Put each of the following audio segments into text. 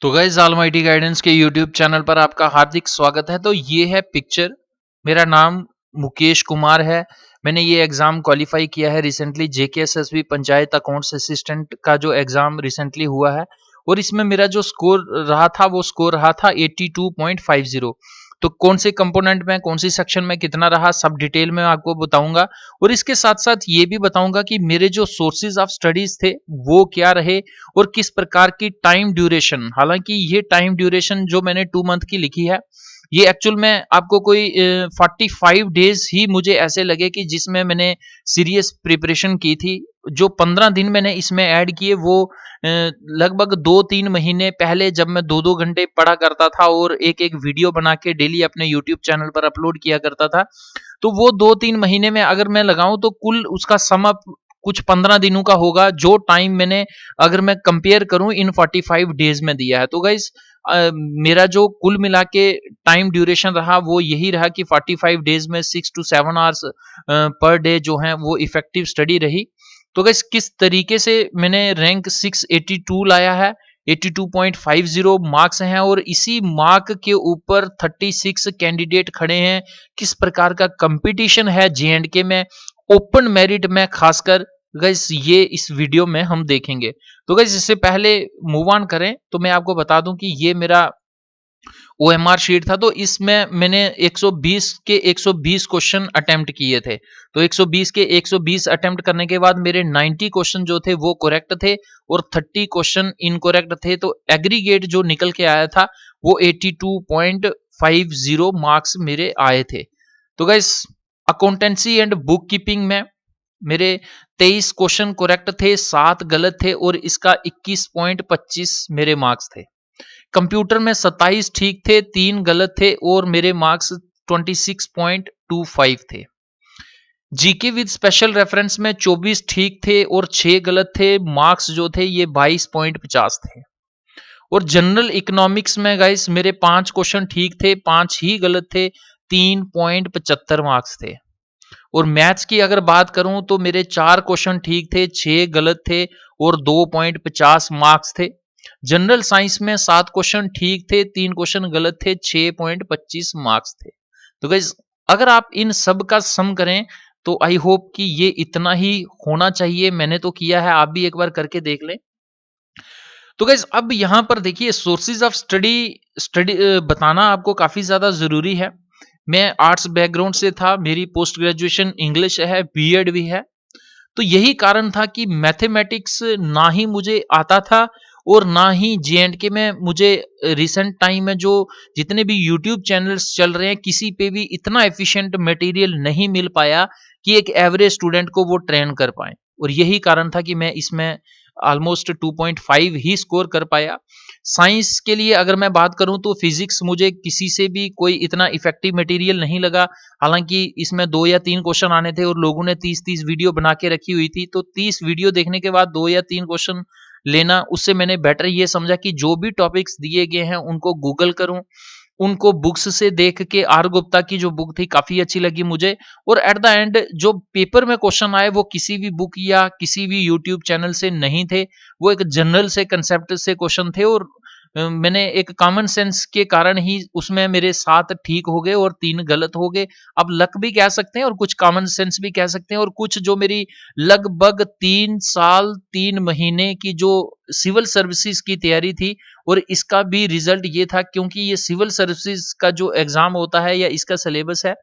तो guys almighty guidance के YouTube channel पर आपका हार्दिक स्वागत है। तो ये है पिक्चर। मेरा नाम मुकेश कुमार है। मैंने ये एग्ज़ाम क्वालिफाई किया है recently. JKSSB panchayat accounts assistant का जो एग्ज़ाम रिसेंटली हुआ है और इसमें मेरा जो स्कोर रहा था वो स्कोर रहा था 82.50। तो कौन से कंपोनेंट में कौन सी सेक्शन में कितना रहा सब डिटेल में आपको बताऊंगा और इसके साथ साथ ये भी बताऊंगा कि मेरे जो सोर्सेज ऑफ स्टडीज थे वो क्या रहे और किस प्रकार की टाइम ड्यूरेशन। हालांकि ये टाइम ड्यूरेशन जो मैंने 2 मंथ की लिखी है ये एक्चुअल में आपको कोई 45 डेज ही मुझे ऐसे लगे कि जिसमें मैंने सीरियस प्रिपरेशन की थी। जो 15 दिन मैंने इसमें ऐड किए वो लगभग 2-3 महीने पहले जब मैं 2-2 घंटे पढ़ा करता था और एक एक वीडियो बना के डेली अपने यूट्यूब चैनल पर अपलोड किया करता था। तो वो 2-3 महीने में अगर मैं लगाऊं तो कुल उसका सम अप कुछ 15 दिनों का होगा जो टाइम मैंने अगर मैं कंपेयर करूं इन 45 डेज में दिया है। तो गाइज मेरा जो कुल मिला के टाइम ड्यूरेशन रहा वो यही रहा कि 45 डेज में 6 to 7 आवर्स पर डे जो है वो इफेक्टिव स्टडी रही। तो गाइस किस तरीके से मैंने रैंक 682 लाया है, 82.50 मार्क्स हैं और इसी मार्क के ऊपर 36 कैंडिडेट खड़े हैं। किस प्रकार का कंपटीशन है जे&के में ओपन मेरिट में खासकर, गाइस ये इस वीडियो में हम देखेंगे। तो गाइस इससे पहले मूव ऑन करें तो मैं आपको बता दूं कि ये मेरा ओएमआर शीट था। तो इसमें मैंने 120 के 120 क्वेश्चन अटेम्प्ट किए थे। तो 120 के 120 अटेम्प्ट करने के बाद मेरे 90 क्वेश्चन जो थे वो करेक्ट थे और 30 क्वेश्चन इनकरेक्ट थे। तो एग्रीगेट जो निकल के आया था वो 82.50 मार्क्स मेरे आए थे। तो guys accountancy and book keeping में मेरे 23 क्वेश्चन करेक्ट थे, 7 गलत थे और इसका 21.25 मेरे मार्क्स थे। कंप्यूटर में 27 ठीक थे, 3 गलत थे और मेरे मार्क्स 26.25 थे। जीके विद स्पेशल रेफरेंस में 24 ठीक थे और 6 गलत थे, मार्क्स जो थे ये 22.50 थे। और जनरल इकोनॉमिक्स में गाइस मेरे 5 क्वेश्चन ठीक थे, 5 ही गलत थे, 3.75 मार्क्स थे। और मैथ्स की अगर बात करूं तो मेरे 4 क्वेश्चन ठीक थे, 6 गलत थे और 2.50 मार्क्स थे। जनरल साइंस में 7 क्वेश्चन ठीक थे, 3 क्वेश्चन गलत थे, 6.25 मार्क्स थे। तो गाइस अगर आप इन सब का सम करें तो आई होप कि ये इतना ही होना चाहिए। मैंने तो किया है, आप भी एक बार करके देख लें। तो गाइस अब यहां पर देखिए सोर्सेज ऑफ स्टडी बताना आपको काफी ज्यादा जरूरी है। मैं आर्ट्स बैकग्राउंड से था, मेरी पोस्ट ग्रेजुएशन इंग्लिश है, बीएड भी है। तो यही कारण था कि मैथमेटिक्स ना ही मुझे आता था और ना ही जे&के में मुझे रिसेंट टाइम में जो जितने भी यूट्यूब चैनल्स चल रहे हैं किसी पे भी इतना एफिशिएंट मटेरियल नहीं मिल पाया कि एक एवरेज स्टूडेंट को वो ट्रेन कर पाए। और यही कारण था कि मैं इसमें ऑलमोस्ट 2.5 ही स्कोर कर पाया। साइंस के लिए अगर मैं बात करूं तो फिजिक्स मुझे किसी से भी कोई इतना इफेक्टिव मटेरियल नहीं लगा। हालांकि इसमें 2 या 3 क्वेश्चन आने थे और लोगों ने 30-30 वीडियो बना के रखी हुई थी। तो 30 वीडियो देखने के बाद 2 या 3 क्वेश्चन लेना, उससे मैंने बेटर ये समझा कि जो भी टॉपिक्स दिए गए हैं उनको गूगल करूं, उनको बुक्स से देख के। आर गुप्ता की जो बुक थी काफी अच्छी लगी मुझे। और एट द एंड जो पेपर में क्वेश्चन आए वो किसी भी बुक या किसी भी यूट्यूब चैनल से नहीं थे, वो एक जनरल से कंसेप्ट से क्वेश्चन थे। और मैंने एक कॉमन सेंस के कारण ही उसमें मेरे 7 ठीक हो गए और 3 गलत हो गए। अब लक भी कह सकते हैं और कुछ कॉमन सेंस भी कह सकते हैं। और कुछ जो मेरी लगभग 3 साल 3 महीने की जो सिविल सर्विसेज की तैयारी थी और इसका भी रिजल्ट ये था, क्योंकि ये सिविल सर्विसेज का जो एग्जाम होता है या इसका सिलेबस है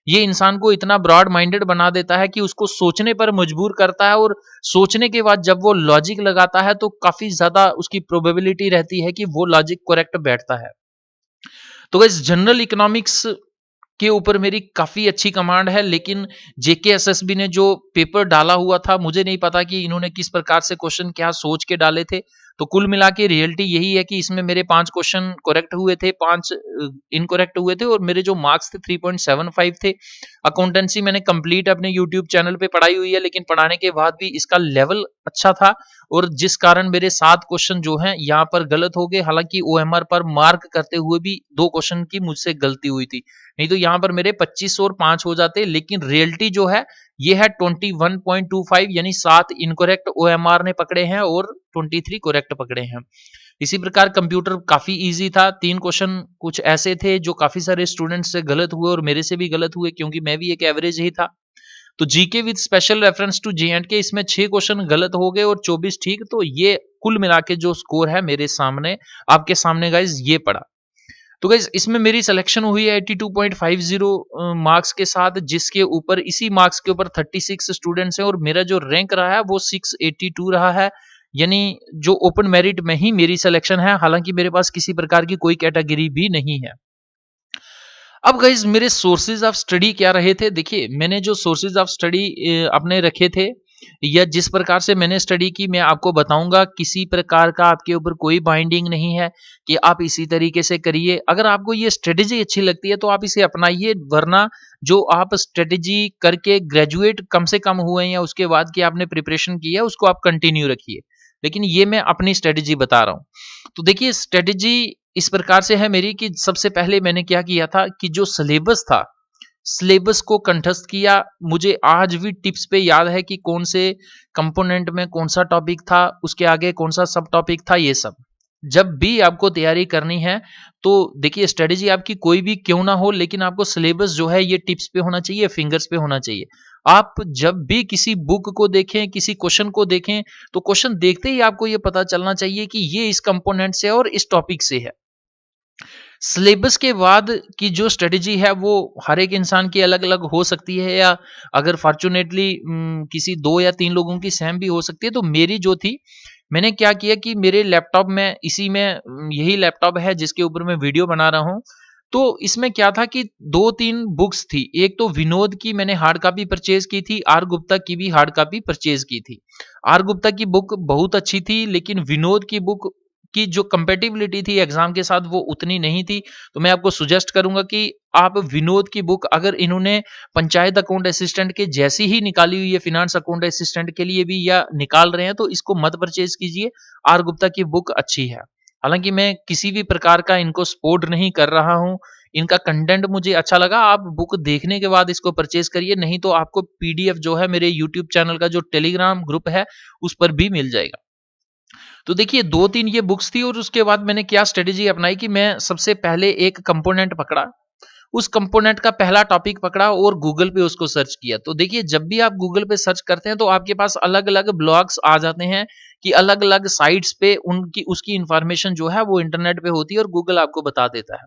ये इंसान को इतना ब्रॉड माइंडेड बना देता है कि उसको सोचने पर मजबूर करता है। और सोचने के बाद जब वो लॉजिक लगाता है तो काफी ज्यादा उसकी प्रोबेबिलिटी रहती है कि वो लॉजिक करेक्ट बैठता है। तो गाइस जनरल इकोनॉमिक्स के ऊपर मेरी काफी अच्छी कमांड है, लेकिन जेकेएसएसबी ने जो पेपर डाला हुआ था मुझे नहीं पता कि इन्होंने किस प्रकार से क्वेश्चन क्या सोच के डाले थे। तो कुल मिला के रियलिटी यही है कि इसमें मेरे 5 क्वेश्चन करेक्ट हुए थे, 5 इनकरेक्ट हुए थे और मेरे जो मार्क्स थे 3.75 थे। अकाउंटेंसी मैंने कंप्लीट अपने यूट्यूब चैनल पे पढ़ाई हुई है, लेकिन पढ़ाने के बाद भी इसका लेवल अच्छा था और जिस कारण मेरे 7 क्वेश्चन जो हैं यहाँ पर गलत हो गए। हालांकि ओएमआर पर मार्क करते हुए भी 2 क्वेश्चन की मुझसे गलती हुई थी, नहीं तो यहाँ पर मेरे 25 और 5 हो जाते। लेकिन रियलिटी जो है ये है 21.25, यानी 7 इनकरेक्ट ओएमआर ने पकड़े हैं और 23 करेक्ट पकड़े हैं। इसी प्रकार कंप्यूटर काफ़ी ईज़ी था, 3 क्वेश्चन कुछ ऐसे थे जो काफ़ी सारे स्टूडेंट्स से गलत हुए और मेरे से भी गलत हुए क्योंकि मैं भी एक एवरेज ही था। तो GK with special reference to J and K इसमें 6 क्वेश्चन गलत हो गए और 24 ठीक, तो ये कुल मिला के जो स्कोर है मेरे सामने, आपके सामने गाइज़ ये पड़ा। तो गाइज़ इसमें मेरी सिलेक्शन हुई है 82.50 मार्क्स के साथ, जिसके ऊपर इसी मार्क्स के ऊपर 36 स्टूडेंट्स हैं और मेरा जो रैंक रहा है वो 682 रहा है। यानी जो ओपन मेरिट में ही मेरी सिलेक्शन है, हालाँकि मेरे पास किसी प्रकार की कोई कैटेगरी भी नहीं है। अब गाइज़ मेरे सोर्सेज़ ऑफ स्टडी क्या रहे थे? देखिए, मैंने जो सोर्सेज़ ऑफ स्टडी अपने रखे थे या जिस प्रकार से मैंने स्टडी की, मैं आपको बताऊँगा। किसी प्रकार का आपके ऊपर कोई बाइंडिंग नहीं है कि आप इसी तरीके से करिए। अगर आपको ये स्ट्रेटेजी अच्छी लगती है तो आप इसे अपनाइए, वरना जो आप स्ट्रेटेजी करके ग्रेजुएट कम से कम हुए हैं या उसके बाद की आपने प्रिपरेशन की है, उसको आप कंटिन्यू रखिए। लेकिन ये मैं अपनी स्ट्रेटेजी बता रहा हूँ। तो देखिए, स्ट्रेटेजी इस प्रकार से है मेरी कि सबसे पहले मैंने क्या किया था कि जो सिलेबस था, सिलेबस को कंठस्थ किया। मुझे आज भी टिप्स पे याद है कि कौन से कंपोनेंट में कौन-सा टॉपिक था, उसके आगे कौन-सा सब टॉपिक था, ये सब। जब भी आपको तैयारी करनी है, तो देखिए स्ट्रेटेजी आपकी कोई भी क्यों ना हो, लेकिन आपको सिलेबस जो है ये टिप्स पे होना चाहिए, फिंगर्स पे होना चाहिए। आप जब भी किसी बुक को देखें, किसी क्वेश्चन को देखें, तो क्वेश्चन देखते ही आपको ये पता चलना चाहिए कि ये इस कंपोनेंट से और इस टॉपिक से है। सिलेबस के बाद की जो स्ट्रेटेजी है वो हर एक इंसान की अलग-अलग हो सकती है, या अगर फॉर्च्यूनेटली किसी 2 या 3 लोगों की सेम भी हो सकती है। तो मेरी जो थी, मैंने क्या किया कि मेरे लैपटॉप में इसी में यही लैपटॉप है जिसके ऊपर मैं वीडियो बना रहा हूँ। तो इसमें क्या था कि 2-3 बुक्स थी। एक तो विनोद की मैंने हार्ड कॉपी परचेज़ की थी, आर गुप्ता की भी हार्ड कॉपी परचेज़ की थी। आर गुप्ता की बुक बहुत अच्छी थी, लेकिन विनोद की बुक की जो कंपैटिबिलिटी थी एग्ज़ाम के साथ वो उतनी नहीं थी। तो मैं आपको सजेस्ट करूँगा कि आप विनोद की बुक, अगर इन्होंने पंचायत अकाउंट असिस्टेंट के जैसी ही निकाली हुई है, फिनांस अकाउंट असिस्टेंट के लिए भी या निकाल रहे हैं, तो इसको मत परचेज़ कीजिए। आर गुप्ता की बुक अच्छी है। हालाँकि मैं किसी भी प्रकार का इनको सपोर्ट नहीं कर रहा हूँ। इनका कंटेंट मुझे अच्छा लगा, आप बुक देखने के बाद इसको परचेज़ करिए, नहीं तो आपको पीडीएफ जो है मेरे यूट्यूब चैनल का जो टेलीग्राम ग्रुप है, उस पर भी मिल जाएगा। तो देखिए 2-3 ये बुक्स थी और उसके बाद मैंने क्या स्ट्रेटेजी अपनाई कि मैं सबसे पहले एक कंपोनेंट पकड़ा। उस कंपोनेंट का पहला टॉपिक पकड़ा और गूगल पे उसको सर्च किया। तो देखिए, जब भी आप गूगल पे सर्च करते हैं तो आपके पास अलग-अलग ब्लॉग्स आ जाते हैं कि अलग-अलग साइट्स पे उनकी उसकी इन्फॉर्मेशन जो है वो इंटरनेट पे होती है और गूगल आपको बता देता है।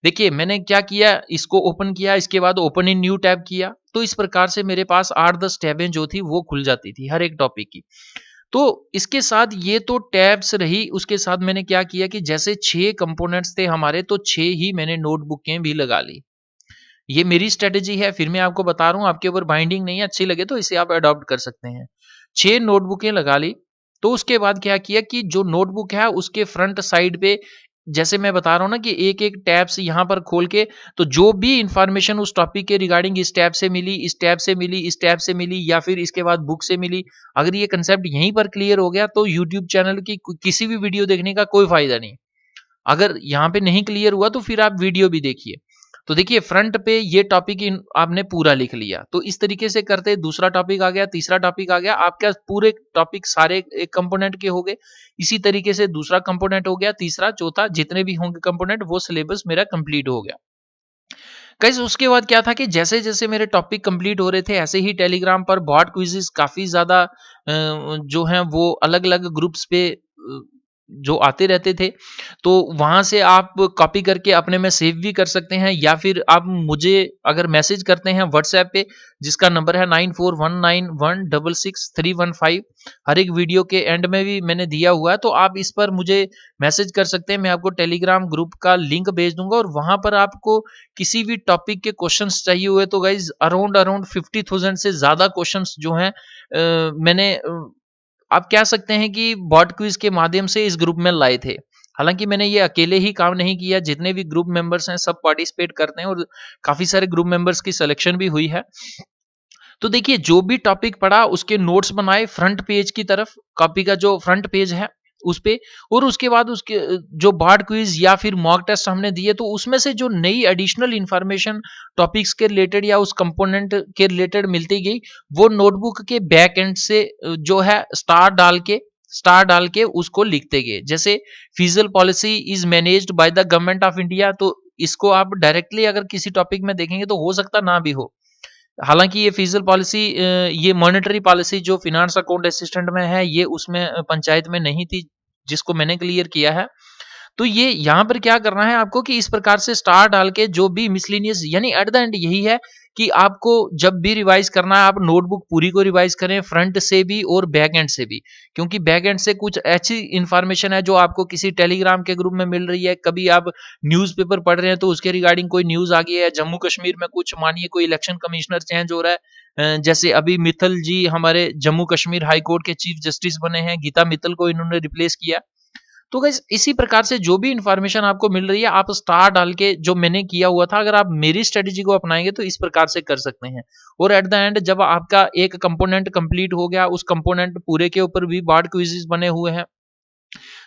देखिए, मैंने क्या किया, इसको ओपन किया, इसके बाद ओपन इन न्यू टैब किया। तो इस प्रकार से मेरे पास 8-10 टैबें जो थी वो खुल जाती थी हर एक टॉपिक की। तो इसके साथ ये तो टैब्स रही, उसके साथ मैंने क्या किया कि जैसे 6 कंपोनेंट्स थे हमारे, तो 6 ही मैंने नोटबुकें भी लगा ली। ये मेरी स्ट्रैटेजी है, फिर मैं आपको बता रहा हूँ, आपके ऊपर बाइंडिंग नहीं है, अच्छी लगे तो इसे आप अडॉप्ट कर सकते हैं। 6 नोटबुकें लगा ली, तो उसके बाद क्या किया कि जो नोटबुक है उसके फ्रंट साइड पे, जैसे मैं बता रहा हूँ ना कि एक-एक टैब से यहाँ पर खोल के, तो जो भी इन्फॉर्मेशन उस टॉपिक के रिगार्डिंग इस टैब से मिली, इस टैब से मिली, इस टैब से मिली या फिर इसके बाद बुक से मिली, अगर ये कंसेप्ट यहीं पर क्लियर हो गया तो यूट्यूब चैनल की किसी भी वीडियो देखने का कोई फ़ायदा नहीं। अगर यहाँ पे नहीं क्लियर हुआ तो फिर आप वीडियो भी देखिए। तो देखिए, फ्रंट पे ये टॉपिक इन आपने पूरा लिख लिया। तो इस तरीके से करते दूसरा टॉपिक आ गया, तीसरा टॉपिक आ गया, आपके पूरे टॉपिक सारे एक कंपोनेंट के हो गए। इसी तरीके से दूसरा कंपोनेंट हो गया, तीसरा, चौथा, जितने भी होंगे कंपोनेंट वो सिलेबस मेरा कंप्लीट हो गया। गाइस उसके बाद क्या था कि जैसे-जैसे मेरे टॉपिक कंप्लीट हो रहे थे, ऐसे ही टेलीग्राम पर बॉट क्विज़ेज़ काफ़ी ज़्यादा जो हैं वो अलग-अलग ग्रुप्स पे जो आते रहते थे। तो वहाँ से आप कॉपी करके अपने में सेव भी कर सकते हैं, या फिर आप मुझे अगर मैसेज करते हैं व्हाट्सऐप पे, जिसका नंबर है 9419166315। हर एक वीडियो के एंड में भी मैंने दिया हुआ है, तो आप इस पर मुझे मैसेज कर सकते हैं। मैं आपको टेलीग्राम ग्रुप का लिंक भेज दूँगा और वहाँ पर आपको किसी भी टॉपिक के क्वेश्चंस चाहिए हुए तो गाइज़ अराउंड अराउंड 50,000 से ज़्यादा क्वेश्चंस जो हैं मैंने आप कह सकते हैं कि बॉट क्विज़ के माध्यम से इस ग्रुप में लाए थे। हालाँकि मैंने ये अकेले ही काम नहीं किया, जितने भी ग्रुप मेंबर्स हैं सब पार्टिसिपेट करते हैं और काफ़ी सारे ग्रुप मेंबर्स की सिलेक्शन भी हुई है। तो देखिए, जो भी टॉपिक पढ़ा उसके नोट्स बनाए फ्रंट पेज की तरफ, कॉपी का जो फ्रंट पेज है उस पे, और उसके बाद उसके जो बार्ड क्विज या फिर मॉक टेस्ट हमने दिए, तो उसमें से जो नई एडिशनल इंफॉर्मेशन टॉपिक्स के रिलेटेड या उस कंपोनेंट के रिलेटेड मिलती गई, वो नोटबुक के बैक एंड से जो है स्टार डाल के स्टार डाल के उसको लिखते गए। जैसे physical policy is managed by the government of India, तो इसको आप डायरेक्टली अगर किसी टॉपिक में देखेंगे तो हो सकता ना भी हो। हालांकि ये फिजिकल पॉलिसी, ये मॉनेटरी पॉलिसी जो फिनांस अकाउंट असिस्टेंट में है, ये उसमें पंचायत में नहीं थी, जिसको मैंने क्लियर किया है। तो ये यहाँ पर क्या करना है आपको कि इस प्रकार से स्टार डाल के जो भी मिसलेनियस, यानी एट द एंड यही है कि आपको जब भी रिवाइज करना है आप नोटबुक पूरी को रिवाइज करें, फ्रंट से भी और बैक एंड से भी, क्योंकि बैक एंड से कुछ ऐसी इंफॉर्मेशन है जो आपको किसी टेलीग्राम के ग्रुप में मिल रही है, कभी आप न्यूज़पेपर पढ़ रहे हैं तो उसके रिगार्डिंग कोई न्यूज़ आ गई है, जम्मू कश्मीर में कुछ मानिए कोई इलेक्शन कमिश्नर चेंज हो रहा है, जैसे अभी मित्तल जी हमारे जम्मू कश्मीर हाई कोर्ट के चीफ जस्टिस बने हैं, गीता मित्तल को इन्होंने रिप्लेस किया। तो गाइस इसी प्रकार से जो भी इंफॉर्मेशन आपको मिल रही है आप स्टार डाल के, जो मैंने किया हुआ था, अगर आप मेरी स्ट्रेटेजी को अपनाएंगे तो इस प्रकार से कर सकते हैं। और एट द एंड जब आपका एक कंपोनेंट कंप्लीट हो गया, उस कंपोनेंट पूरे के ऊपर भी बार्ड क्विज़ेस बने हुए हैं,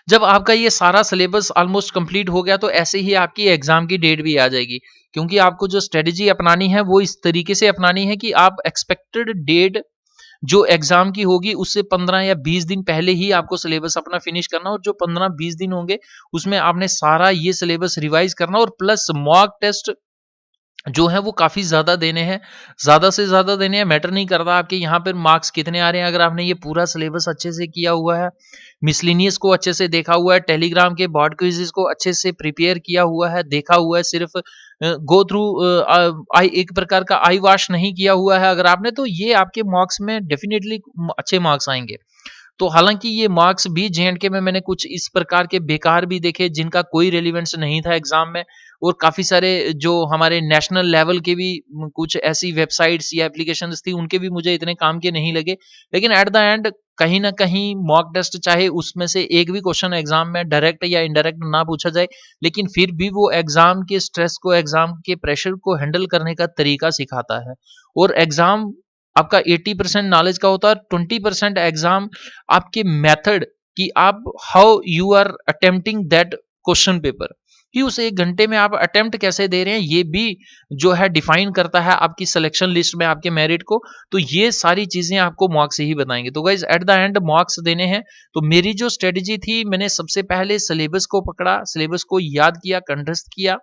जब आपका ये सारा सिलेबस ऑलमोस्ट कंप्लीट हो गया तो ऐसे ही आपकी एग्जाम की डेट भी आ जाएगी। क्योंकि आपको जो स्ट्रेटेजी अपनानी है वो इस तरीके से अपनानी है कि आप एक्सपेक्टेड डेट जो एग्जाम की होगी उससे 15 या 20 दिन पहले ही आपको सिलेबस अपना फिनिश करना, और जो 15-20 दिन होंगे उसमें आपने सारा ये सिलेबस रिवाइज करना, और प्लस मॉक टेस्ट जो है वो काफ़ी ज़्यादा देने हैं, ज़्यादा से ज़्यादा देने हैं, मैटर नहीं करता आपके यहाँ पर मार्क्स कितने आ रहे हैं, अगर आपने ये पूरा सिलेबस अच्छे से किया हुआ है, मिसलिनियस को अच्छे से देखा हुआ है, टेलीग्राम के बॉड क्विज़ेस को अच्छे से प्रिपेयर किया हुआ है, देखा हुआ है, सिर्फ गो थ्रू आई एक प्रकार का आई वॉश नहीं किया हुआ है अगर आपने, तो ये आपके मार्क्स में डेफिनेटली अच्छे मार्क्स आएँगे। तो हालाँकि ये मार्क्स भी जे-एंड-के में मैंने कुछ इस प्रकार के बेकार भी देखे जिनका कोई रेलेवेंस नहीं था एग्ज़ाम में, और काफ़ी सारे जो हमारे नेशनल लेवल के भी कुछ ऐसी वेबसाइट्स या एप्लीकेशंस थी उनके भी मुझे इतने काम के नहीं लगे। लेकिन एट द एंड कहीं न कहीं मॉक टेस्ट चाहे उसमें से एक भी क्वेश्चन एग्ज़ाम में डायरेक्ट या इनडायरेक्ट ना पूछा जाए, लेकिन फिर भी वो एग्ज़ाम के स्ट्रेस को, एग्ज़ाम के प्रेशर को हैंडल करने का तरीका सिखाता है। और एग्ज़ाम आपका 80% नॉलेज का होता है, 20% एग्ज़ाम आपके मेथड कि आप how you are attempting that question paper, कि उस 1 घंटे में आप अटेम्प्ट कैसे दे रहे हैं, ये भी जो है डिफाइन करता है आपकी सिलेक्शन लिस्ट में आपके मेरिट को। तो ये सारी चीज़ें आपको मार्क्स से ही बताएँगे। तो guys at the end marks देने हैं, तो मेरी जो स्ट्रेटजी थी, मैंने सबसे पहले सिलेबस को पकड़ा, सिलेबस को याद किया, कंठस्थ किया,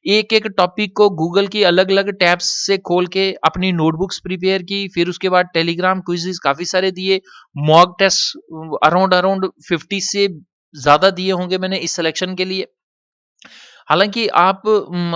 एक-एक टॉपिक को गूगल की अलग-अलग टैब्स से खोल के अपनी नोटबुक्स प्रिपेयर की, फिर उसके बाद टेलीग्राम क्विज़ेज़ काफ़ी सारे दिए, मॉक टेस्ट अराउंड अराउंड 50 से ज़्यादा दिए होंगे मैंने इस सिलेक्शन के लिए। हालाँकि आप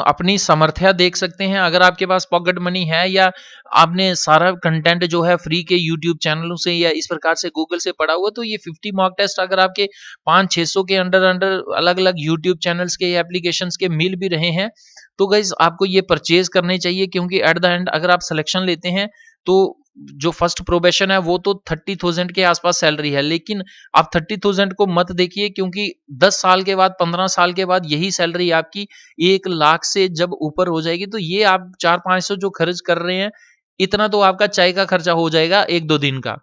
अपनी सामर्थ्य देख सकते हैं, अगर आपके पास पॉकेट मनी है या आपने सारा कंटेंट जो है फ्री के यूट्यूब चैनलों से या इस प्रकार से गूगल से पढ़ा हुआ, तो ये 50 मॉक टेस्ट अगर आपके 500-600 के अंडर अंडर अलग-अलग यूट्यूब चैनल्स के या एप्लीकेशंस के मिल भी रहे हैं, तो गाइज़ आपको ये परचेज़ करने चाहिए, क्योंकि एट द एंड अगर आप सिलेक्शन लेते हैं, तो जो फर्स्ट प्रोबेशन है वो तो 30,000 के आस-पास सैलरी है, लेकिन आप 30,000 को मत देखिए, क्योंकि 10 साल के बाद, 15 साल के बाद यही सैलरी आपकी 1 लाख से जब ऊपर हो जाएगी, तो ये आप 400-500 जो खर्च कर रहे हैं, इतना तो आपका चाय का खर्चा हो जाएगा 1-2 दिन का।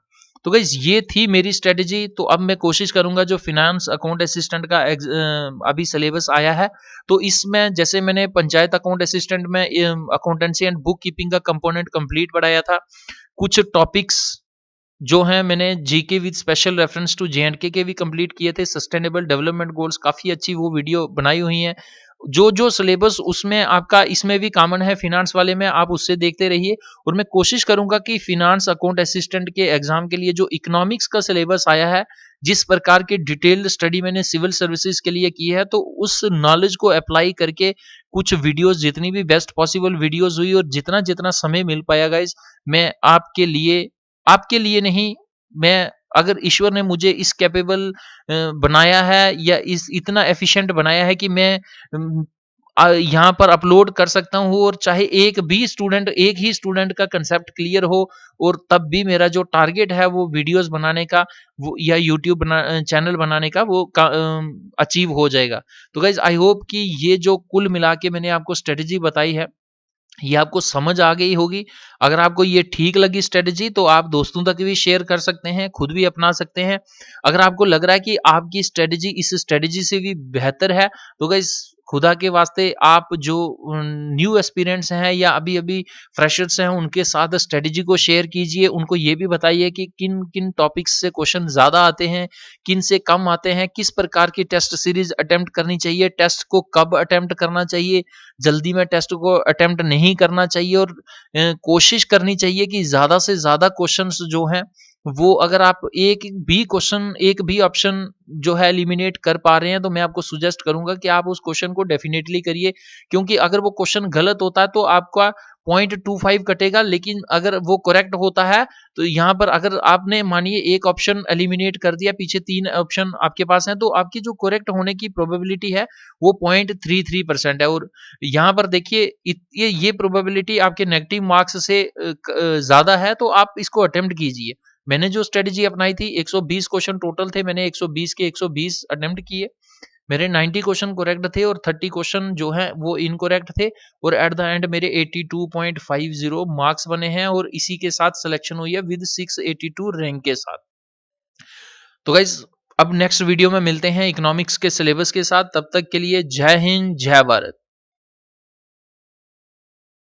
तो गाइज़ ये थी मेरी स्ट्रैटेजी। तो अब मैं कोशिश करूँगा जो फ़ाइनेंस अकाउंट असिस्टेंट का अभी सिलेबस आया है, तो इसमें जैसे मैंने पंचायत अकाउंट असिस्टेंट में अकाउंटेंसी एंड बुक कीपिंग का कंपोनेंट कंप्लीट पढ़ाया था। कुछ टॉपिक्स जो हैं मैंने GK with special reference to J and K के भी कंप्लीट किए थे। सस्टेनेबल डेवलपमेंट गोल्स काफ़ी अच्छी वो वीडियो बनाई हुई हैं। जो सिलेबस उसमें आपका इसमें भी कॉमन है फ़ाइनेंस वाले में, आप उससे देखते रहिए, और मैं कोशिश करूँगा कि फ़ाइनेंस अकाउंट असिस्टेंट के एग्ज़ाम के लिए जो इकोनॉमिक्स का सिलेबस आया है, जिस प्रकार की डिटेल्ड स्टडी मैंने सिविल सर्विसेज़ के लिए की है, तो उस नॉलेज को अप्लाई करके कुछ वीडियोज़, जितनी भी बेस्ट पॉसिबल वीडियोज़ हुई और जितना-जितना समय मिल पाया गाइज़, मैं आपके लिए नहीं, मैं अगर ईश्वर ने मुझे इस कैपेबल बनाया है या इस इतना एफिशिएंट बनाया है कि मैं यहाँ पर अपलोड कर सकता हूँ, और चाहे एक ही स्टूडेंट का कंसेप्ट क्लियर हो, और तब भी मेरा जो टारगेट है वो वीडियोज़ बनाने का, वो या यूट्यूब चैनल बनाने का, वो अचीव हो जाएगा। तो गाइज़ आई होप कि ये जो कुल मिला के मैंने आपको स्ट्रैटेजी बताई है, ये आपको समझ आ गई होगी। अगर आपको ये ठीक लगी स्ट्रैटेजी, तो आप दोस्तों तक भी शेयर कर सकते हैं, खुद भी अपना सकते हैं। अगर आपको लग रहा है कि आपकी स्ट्रैटेजी इस स्ट्रैटेजी से भी बेहतर है, तो गाइस खुदा के वास्ते आप जो न्यू एस्पिरेंट्स हैं या अभी-अभी फ्रेशर्स हैं, उनके साथ स्ट्रेटजी को शेयर कीजिए। उनको ये भी बताइए कि किन-किन टॉपिक्स से क्वेश्चन ज़्यादा आते हैं, किन से कम आते हैं, किस प्रकार की टेस्ट सीरीज़ अटेम्प्ट करनी चाहिए, टेस्ट को कब अटेम्प्ट करना चाहिए, जल्दी में टेस्ट को अटेम्प्ट नहीं करना चाहिए और कोशिश करनी चाहिए कि ज़्यादा से ज़्यादा क्वेश्चंस जो हैं वो अगर आप एक भी ऑप्शन जो है एलिमिनेट कर पा रहे हैं, तो मैं आपको सजेस्ट करूँगा कि आप उस क्वेश्चन को डेफिनिटली करिए, क्योंकि अगर वो क्वेश्चन गलत होता है तो आपका 0.25 कटेगा, लेकिन अगर वो करेक्ट होता है तो यहाँ पर अगर आपने मानिए एक ऑप्शन एलिमिनेट कर दिया, पीछे 3 ऑप्शन आपके पास हैं, तो आपकी जो करेक्ट होने की प्रोबेबिलिटी है वो 0.33% है। और यहाँ पर देखिए ये प्रोबेबिलिटी आपके नेगेटिव मार्क्स से ज़्यादा है, तो आप इसको अटेम्प्ट कीजिए। मैंने जो स्ट्रेटजी अपनाई थी, 120 क्वेश्चन टोटल थे, मैंने 120 के 120 अटेम्प्ट किए। मेरे 90 क्वेश्चन करेक्ट थे और 30 क्वेश्चन जो हैं वो इनकरेक्ट थे और एट द एंड मेरे 82.50 मार्क्स बने हैं और इसी के साथ सिलेक्शन हुई है विद 682 रैंक के साथ। तो गाइज अब नेक्स्ट वीडियो में मिलते हैं इकोनॉमिक्स के सिलेबस के साथ। तब तक के लिए जय हिंद, जय भारत।